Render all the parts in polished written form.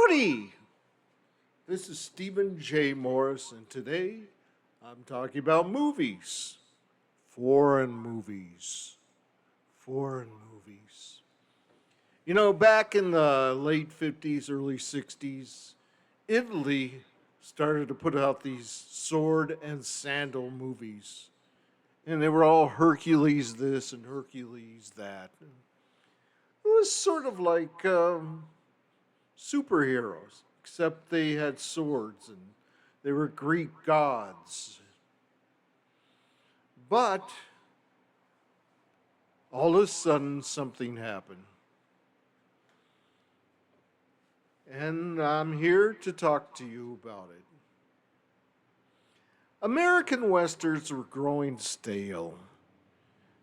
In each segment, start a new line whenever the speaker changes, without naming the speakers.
Howdy! This is Stephen J. Morris, and today I'm talking about movies. Foreign movies. Foreign movies. You know, back in the late 50s, early 60s, Italy started to put out these sword and sandal movies. And they were all Hercules this and Hercules that. It was sort of like superheroes, except they had swords and they were Greek gods. But all of a sudden, something happened. And I'm here to talk to you about it. American westerns were growing stale.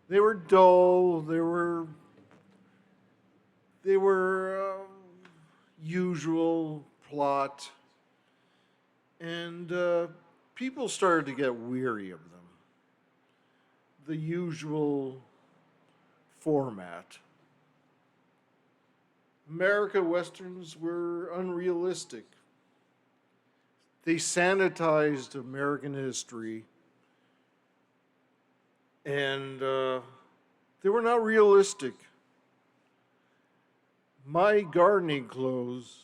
They were dull. They were usual plot, and people started to get weary of them. The usual format. America westerns were unrealistic. They sanitized American history, and they were not realistic. My gardening clothes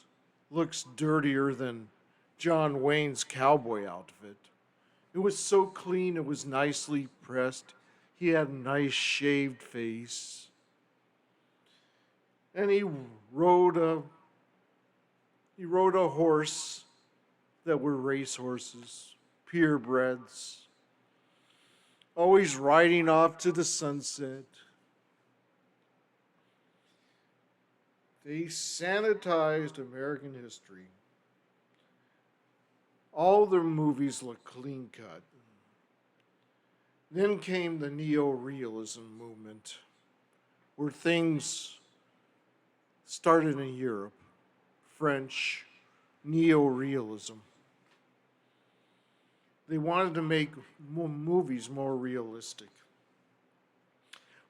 looks dirtier than John Wayne's cowboy outfit. It was so clean, it was nicely pressed. He had a nice shaved face. And rode a he rode a horse that were race horses, purebreds, always riding off to the sunset. They sanitized American history. All their movies looked clean cut. Then came the neo-realism movement, where things started in Europe, French neo-realism. They wanted to make movies more realistic.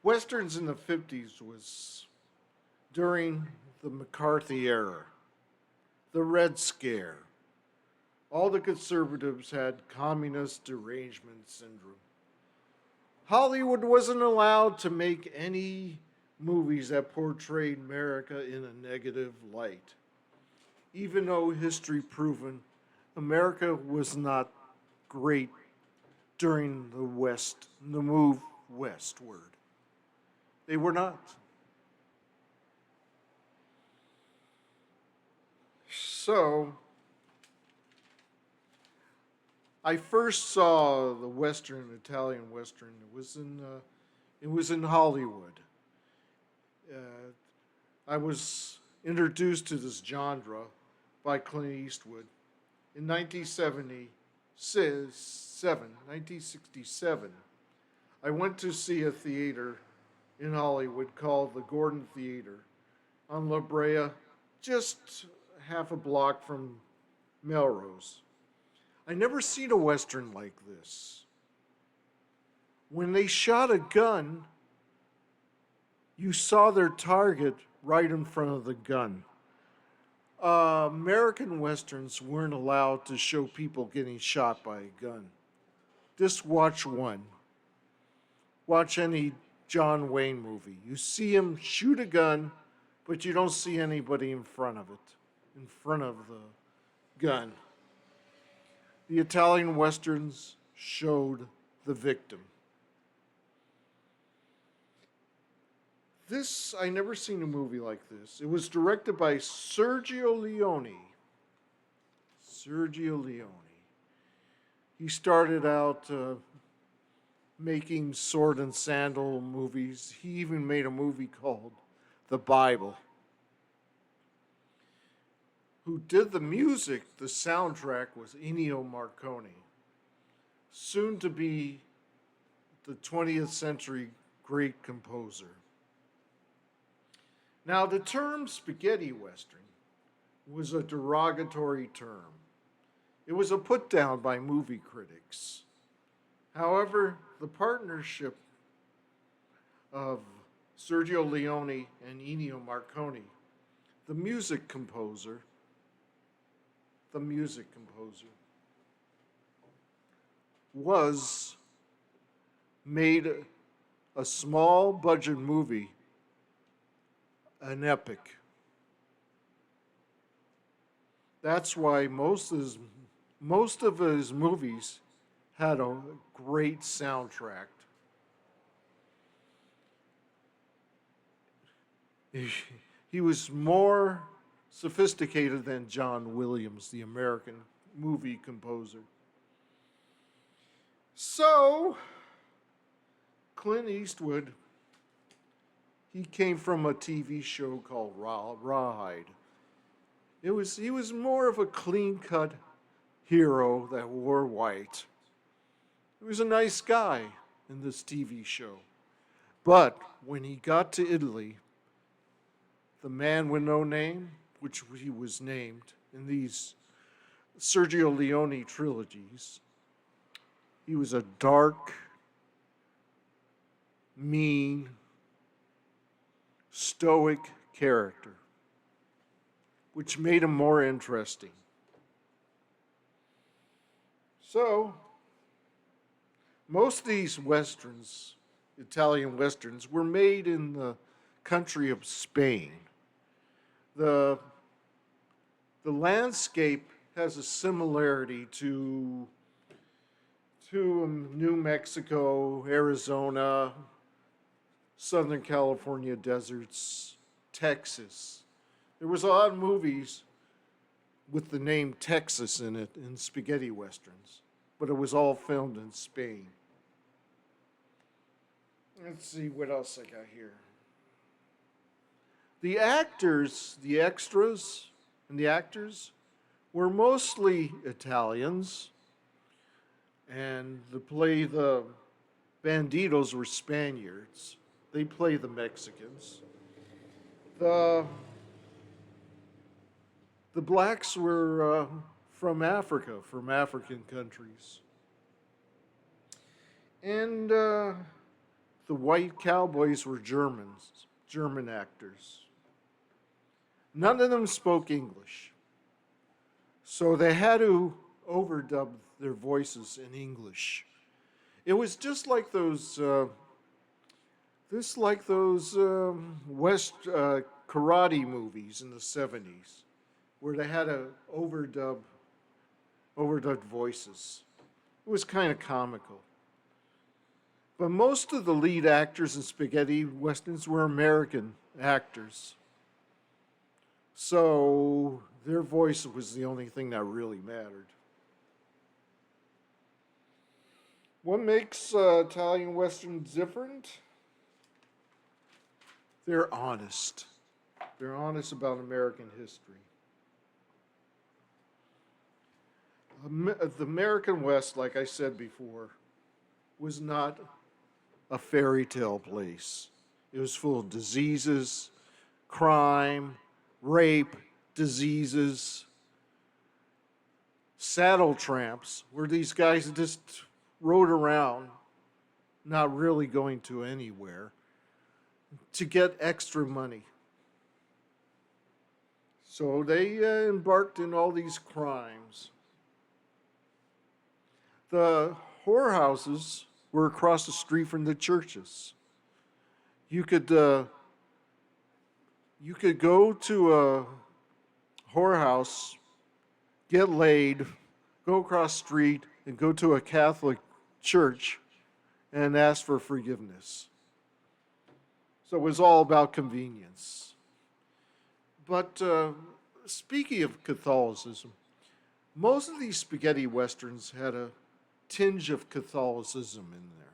Westerns in the 50s was during the McCarthy era, the Red Scare. All the conservatives had communist derangement syndrome. Hollywood wasn't allowed to make any movies that portrayed America in a negative light. Even though history proven America was not great during the move westward. They were not. So, I first saw the Western, Italian Western. It was in Hollywood. Uh, I was introduced to this genre by Clint Eastwood in 1967. I went to see a theater in Hollywood called the Gordon Theater on La Brea, just half a block from Melrose. I never seen a Western like this. When they shot a gun, you saw their target right in front of the gun. American Westerns weren't allowed to show people getting shot by a gun. Just watch one. Watch any John Wayne movie. You see him shoot a gun, but you don't see anybody in front of it, in front of the gun. The Italian Westerns showed the victim. I never seen a movie like this. It was directed by Sergio Leone. Sergio Leone. He started out making sword and sandal movies. He even made a movie called The Bible. Who did the music, the soundtrack, was Ennio Morricone, soon to be the 20th century great composer. Now, the term spaghetti western was a derogatory term. It was a put down by movie critics. However, the partnership of Sergio Leone and Ennio Morricone, the music composer, the music composer, was made a small budget movie an epic. That's why most of his movies had a great soundtrack. He was more sophisticated than John Williams, the American movie composer. So, Clint Eastwood, he came from a TV show called Rawhide. He was more of a clean-cut hero that wore white. He was a nice guy in this TV show. But when he got to Italy, the man with no name, which he was named in these Sergio Leone trilogies, he was a dark, mean, stoic character, which made him more interesting. So, most of these westerns, Italian westerns, were made in the country of Spain. The landscape has a similarity to New Mexico, Arizona, Southern California deserts, Texas. There was a lot of movies with the name Texas in it in spaghetti westerns, but it was all filmed in Spain. Let's see what else I got here. The actors, the extras, and the actors were mostly Italians, and the banditos were Spaniards. They play the Mexicans. The blacks were from Africa, from African countries. And the white cowboys were Germans, German actors. None of them spoke English. So they had to overdub their voices in English. It was just like those West karate movies in the 70s, where they had to overdubbed voices. It was kind of comical. But most of the lead actors in spaghetti westerns were American actors. So their voice was the only thing that really mattered. What makes Italian westerns different? They're honest. They're honest about American history. The American West, like I said before, was not a fairy tale place. It was full of diseases, crime, rape, diseases, saddle tramps, where these guys just rode around, not really going to anywhere, to get extra money. So they embarked in all these crimes. The whorehouses were across the street from the churches. You could go to a whorehouse, get laid, go across the street, and go to a Catholic church and ask for forgiveness. So it was all about convenience. But speaking of Catholicism, most of these spaghetti westerns had a tinge of Catholicism in there.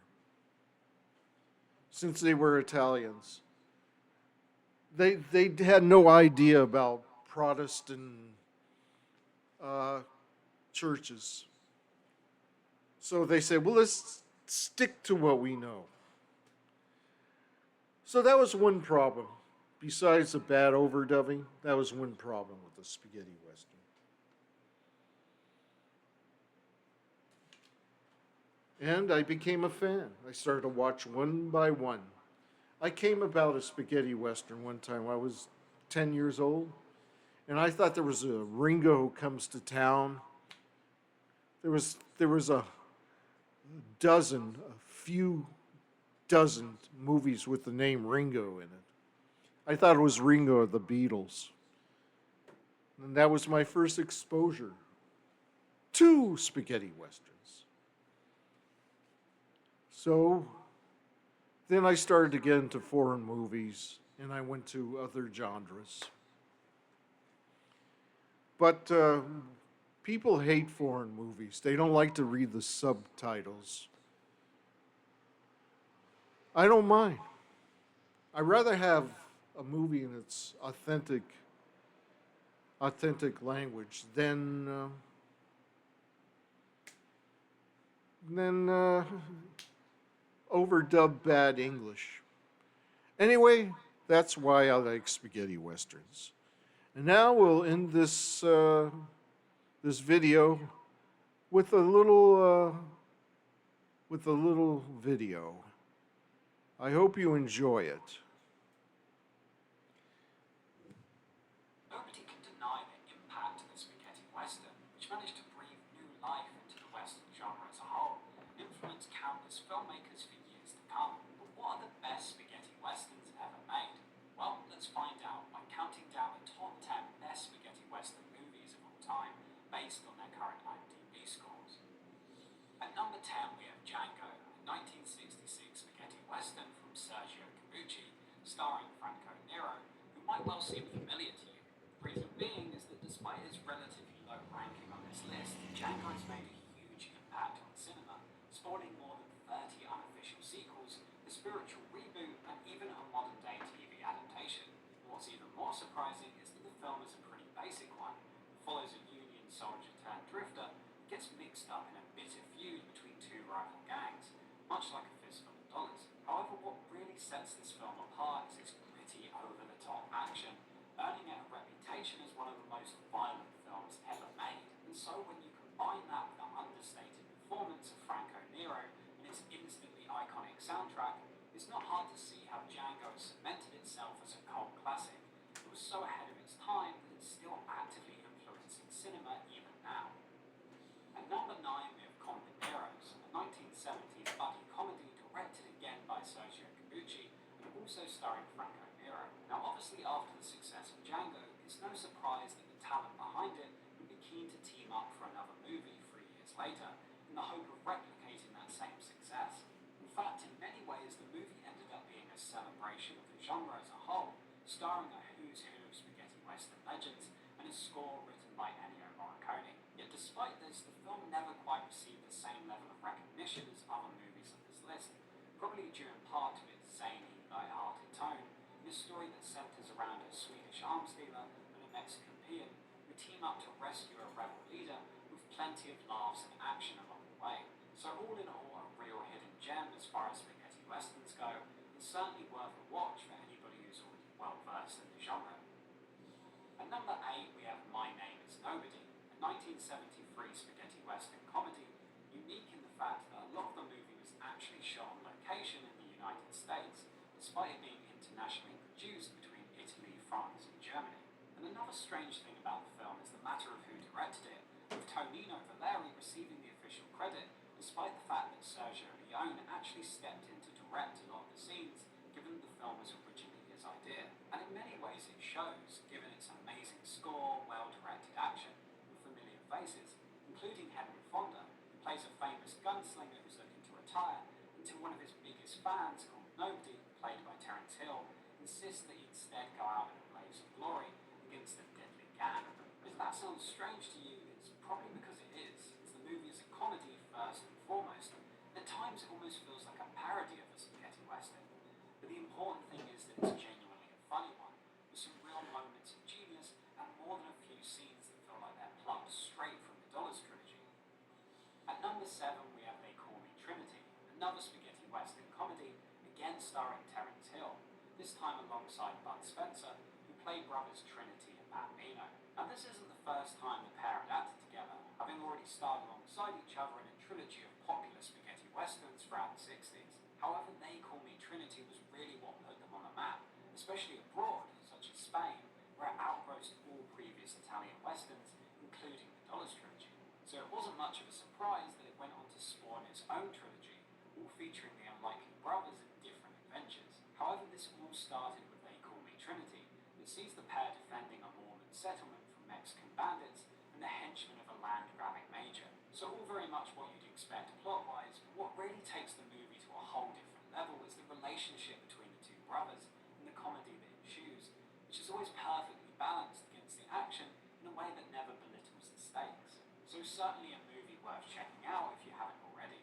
Since they were Italians, they had no idea about Protestant churches. So they said, well, let's stick to what we know. So that was one problem. Besides the bad overdubbing, that was one problem with the spaghetti western. And I became a fan. I started to watch one by one. I came about a spaghetti western one time. I was 10 years old, And I thought there was a Ringo Who Comes to Town. There was a few dozen movies with the name Ringo in it. I thought it was Ringo of the Beatles. And that was my first exposure to spaghetti westerns. So then I started to get into foreign movies and I went to other genres. But people hate foreign movies. They don't like to read the subtitles. I don't mind. I'd rather have a movie in its authentic language than overdub bad English. Anyway, that's why I like spaghetti westerns. And now we'll end this video with a little video. I hope you enjoy it.
Nobody can deny the impact of the spaghetti western, which managed to breathe new life into the western genre as a whole, and influence countless filmmakers for years to come. But what are the best spaghetti westerns ever made? Well, let's find out by counting down the top 10 best spaghetti western movies of all time, based on their current IMDb scores. At number 10 we have Django, a 1966 spaghetti western from Sergio Corbucci, starring Franco Nero, who might well seem familiar to you. The reason being is that despite his relatively low ranking on this list, Django has made a huge impact on cinema, spawning more than 30 unofficial sequels, a spiritual reboot, and even a modern-day TV adaptation. What's even more surprising is that the film is a pretty basic one. It follows a Union soldier turned drifter who gets mixed up in a bitter feud between two rival gangs, much like a fistful of dollars. However, what really sets this film apart is its gritty, over-the-top action, earning it a reputation as one of the most violent films ever made. And so when you combine that with the understated performance of Franco Nero and its instantly iconic soundtrack, it's not hard to see how Django has cemented itself as a cult classic. It was so ahead of its time that it's still actively influencing cinema even now. At number 9 we have Companeros, a 1970s buddy comedy directed again by Sergio Corbucci and also starring Franco Nero. Now obviously after the success of Django, it's no surprise that the talent behind it would be keen to team up for another movie 3 years later in the hope of replicating that same success. In fact, in many ways the movie ended up being a celebration of the genre as a whole, starring a who's who of spaghetti western legends and a score written by Ennio Morricone. Yet despite this, the film never quite received the same level of recognition as other movies on this list, probably due in part to its zany, light-hearted tone, in a story that centers around a Swedish arms dealer and a Mexican peon who team up to rescue a rebel leader with plenty of laughs and action along the way. So all in all, a real hidden gem as far as spaghetti westerns go, and certainly worth a watch for anybody who's already well versed in the genre. At number 8 we have My Name is Nobody, a 1973 spaghetti western comedy, unique in the fact that a lot of the movie was actually shot on location in the United States, despite it being internationally produced between Italy, France and Germany. And another strange thing about the film is the matter of who directed it, with Tonino Valeri receiving the official credit, despite the fact that Sergio Leone actually stepped in to direct a lot of the scenes, given that the film was originally his idea. And in many ways it shows, given its amazing score, well-directed action, and familiar faces, including Henry Fonda, who plays a famous gunslinger who's looking to retire, until one of his biggest fans, called Nobody, played by Terence Hill, insists that he instead go out in a blaze of glory against a deadly gang. If that sounds strange to you, it's probably because it is, as the movie is a comedy first and foremost. At times it almost feels like a parody of a spaghetti western, but the important thing is that it's genuinely a funny one, with some real moments of genius and more than a few scenes that feel like they're plucked straight from the Dollars trilogy. At number 7 we have They Call Me Trinity, another spaghetti western comedy, again starring Terence Hill, this time alongside Bud Spencer, who played brothers Trinity and Matt Mino. Now this isn't the first time the pair had acted together, having already starred alongside each other in a trilogy of popular spaghetti westerns throughout the 60s. However, They Call Me Trinity was really what put them on the map, especially abroad, such as Spain, where it outgrossed all previous Italian westerns, including the Dollars trilogy. So it wasn't much of a surprise that it went on to spawn its own trilogy, all featuring the unlikely brothers in different adventures. However, this all started with They Call Me Trinity, that sees the pair defending a Mormon settlement from Mexican bandits and the henchmen of a land-grabbing major. So all very much what you'd expect plot-wise, but what really takes the movie to a whole different level is the relationship between the two brothers and the comedy that ensues, which is always perfectly balanced against the action in a way that never belittles the stakes. So certainly a movie worth checking out if you haven't already.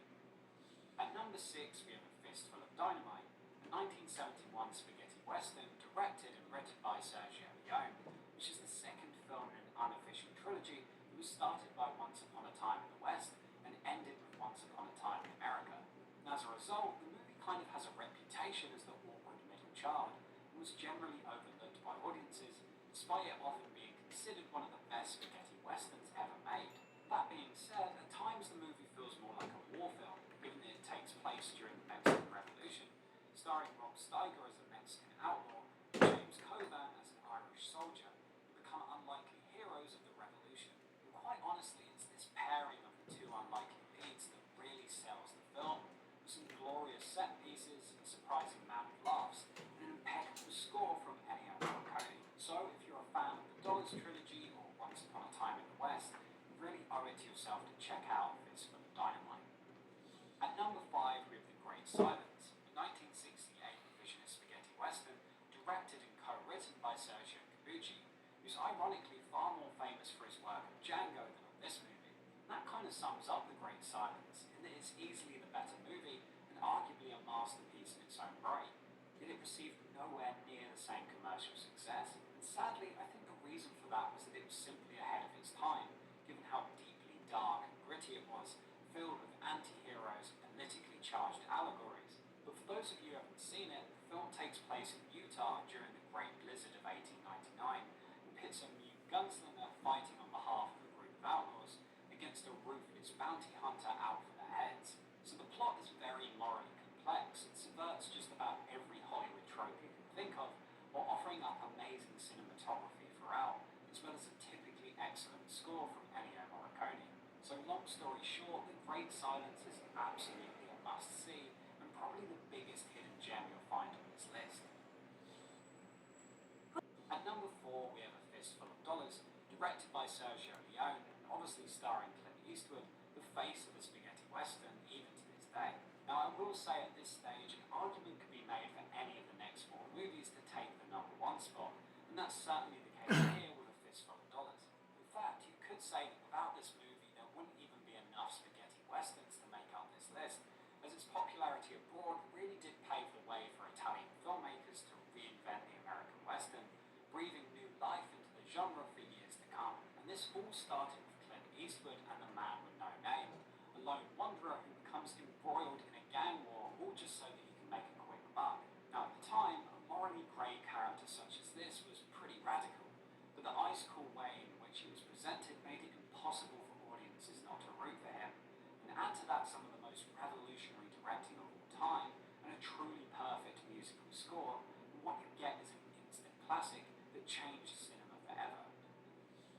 At number 6 we have A Fistful of Dynamite, a 1971 spaghetti western directed and written by Sergio Leone, which is the second film in an unofficial trilogy that was started by Once Upon a Time in the West and ended with Once Upon a Time in America. And as a result, the movie kind of has a reputation as the awkward middle child and was generally overlooked by audiences, despite it often being considered one of the best spaghetti westerns ever made. That being said, at times the movie feels more like a war film, given that it takes place during the Mexican Revolution, starring Rob Steiger as a Mexican outlaw and James Coburn as an Irish soldier, who become unlikely heroes of the revolution. And quite honestly, it's this pairing of the two unlikely leads that really sells the film, with some glorious set pieces, a surprising amount of laughs, and an impeccable score from Ennio Morricone. So if you're a fan of the Dollars trilogy or Once Upon a Time in the West, you really owe it to yourself to check out Fistful of Dynamite. At number 5 we have The Great Silence, a 1968 revisionist spaghetti western directed and co-written by Sergio Corbucci, who's ironically far more famous for his work on Django than on this movie. And that kind of sums up The Great Silence, in that it's easily the better movie and arguably a masterpiece in its own right. Yet it received nowhere near the same commercial success, and sadly I think the reason for that was that it was simply ahead of its time, given how deeply dark and gritty it was, filled with anti-heroes and politically charged allegories. But for those of you who haven't seen it, the film takes place in Utah during the Great Blizzard of 1899 and pits a mute gunslinger fighting on behalf of a group of outlaws against a ruthless bounty hunter out for their heads. So the plot is very morally complex. It subverts just about every Hollywood trope you can think of, while offering up amazing cinematography throughout, as well as a typically excellent score from Ennio Morricone. So long story short, The Great Silence is absolutely a must-see, and probably the biggest hidden gem you'll find on this list. At number 4 we have A Fistful of Dollars, directed by Sergio Leone, and obviously starring Clint Eastwood, the face of the spaghetti western even to this day. Now I will say at this stage, an argument could be made for any of the next 4 movies to take the number 1 spot, and that's certainly the case here with A Fistful of Dollars. In fact, you could say that without this movie there wouldn't even be enough spaghetti westerns to make up this list, as its popularity abroad really did pave the way for Italian filmmakers to reinvent the American western, breathing new life into the genre for years to come. And this all started with Clint Eastwood and The Man with No Name, a lone wanderer who becomes embroiled in a gang war, all just so that he can make a quick buck. Now at the time, a morally grey character such as this was pretty radical, but the ice-cool way in which he was presented made it impossible for audiences not to root for him. And add to that some of the most revolutionary directing of all time, and a truly perfect musical score, and what you get is an instant classic that changed cinema forever.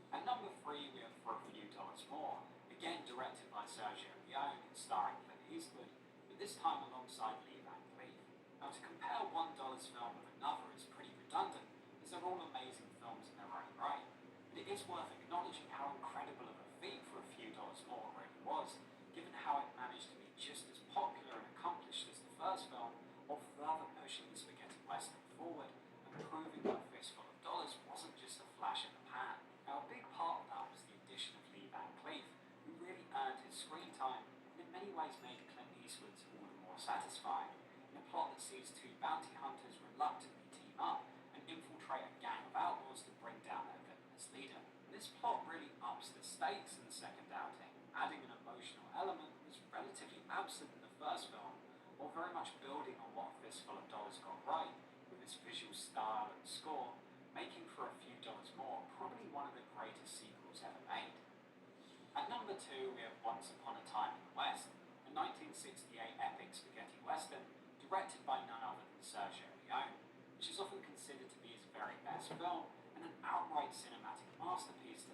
At number 3 we have For a Few Dollars More, again directed by Sergio Leone and starring Clint Eastwood, but this time alongside Lee Van Cleef. Now to compare one Dollars film with another is pretty redundant, as they're all amazing films in their own right. But it is worth acknowledging how incredible of a feat For a Few Dollars More really was, given how it managed to be just as popular and accomplished as the first film, while further pushing the spaghetti western forward and proving that A Fistful of Dollars wasn't just a flash in the pan. Now a big part of that was the addition of Lee Van Cleef, who really earned his screen time and in many ways made Clint Eastwood's all the more satisfying, in a plot that sees 2 bounty hunters reluctantly team up and infiltrate a gang of outlaws to bring down their villainous leader. And this plot really ups the stakes in the second outing, adding an emotional element that was relatively absent in the first film, while very much building on what A Fistful of Dollars got right, with its visual style and score, making For a Few Dollars More probably one of the greatest sequels ever made. At number 2 we have Once Upon a Time in the West, a 1968 epic spaghetti western directed by none other than Sergio Leone, which is often considered to be his very best film and an outright cinematic masterpiece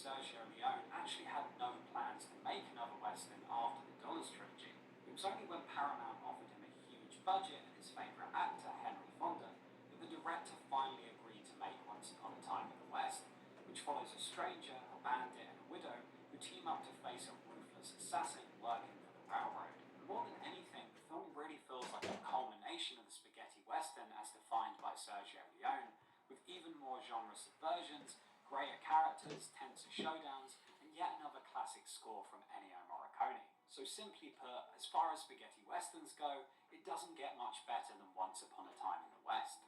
Sergio Leone actually had no plans to make another Western after the Dollars trilogy. It was only when Paramount offered him a huge budget and his favourite actor, Henry Fonda, that the director finally agreed to make Once Upon a Time in the West, which follows a stranger, a bandit, and a widow who team up to face a ruthless assassin working for the railroad. And more than anything, the film really feels like a culmination of the spaghetti western as defined by Sergio Leone, with even more genre subversions, greater characters, tenser showdowns, and yet another classic score from Ennio Morricone. So simply put, as far as spaghetti westerns go, it doesn't get much better than Once Upon a Time in the West.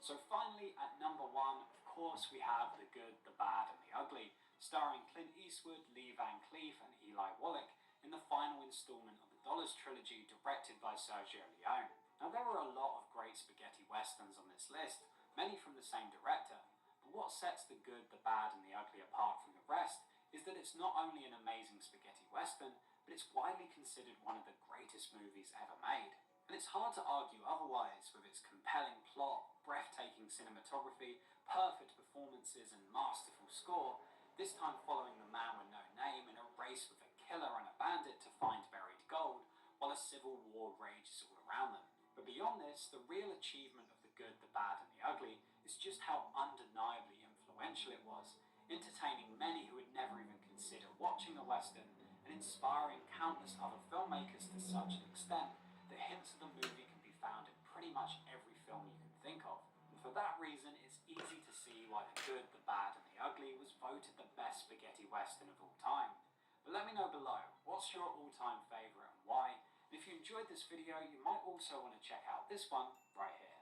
So finally, at number 1, of course, we have The Good, the Bad, and the Ugly, starring Clint Eastwood, Lee Van Cleef, and Eli Wallach in the final installment of the Dollars trilogy directed by Sergio Leone. Now, there are a lot of great spaghetti westerns on this list, many from the same director, but what sets The Good, the Bad, and the Ugly apart from the rest is that it's not only an amazing spaghetti western, but it's widely considered one of the greatest movies ever made. And it's hard to argue otherwise with its compelling plot, breathtaking cinematography, perfect performances, and masterful score, this time following the man with no name in a race with a killer and a bandit to find buried gold, while a civil war rages all around them. But beyond this, the real achievement of The Good, the Bad, and the Ugly is just how undeniably influential it was, entertaining many who had never even considered watching a western, and inspiring countless other filmmakers to such an extent that hints of the movie can be found in pretty much every film you can think of. And for that reason, it's easy to see why The Good, the Bad, and the Ugly was voted the best spaghetti western of all time. But let me know below, what's your all-time favourite and why? And if you enjoyed this video, you might also want to check out this one right here.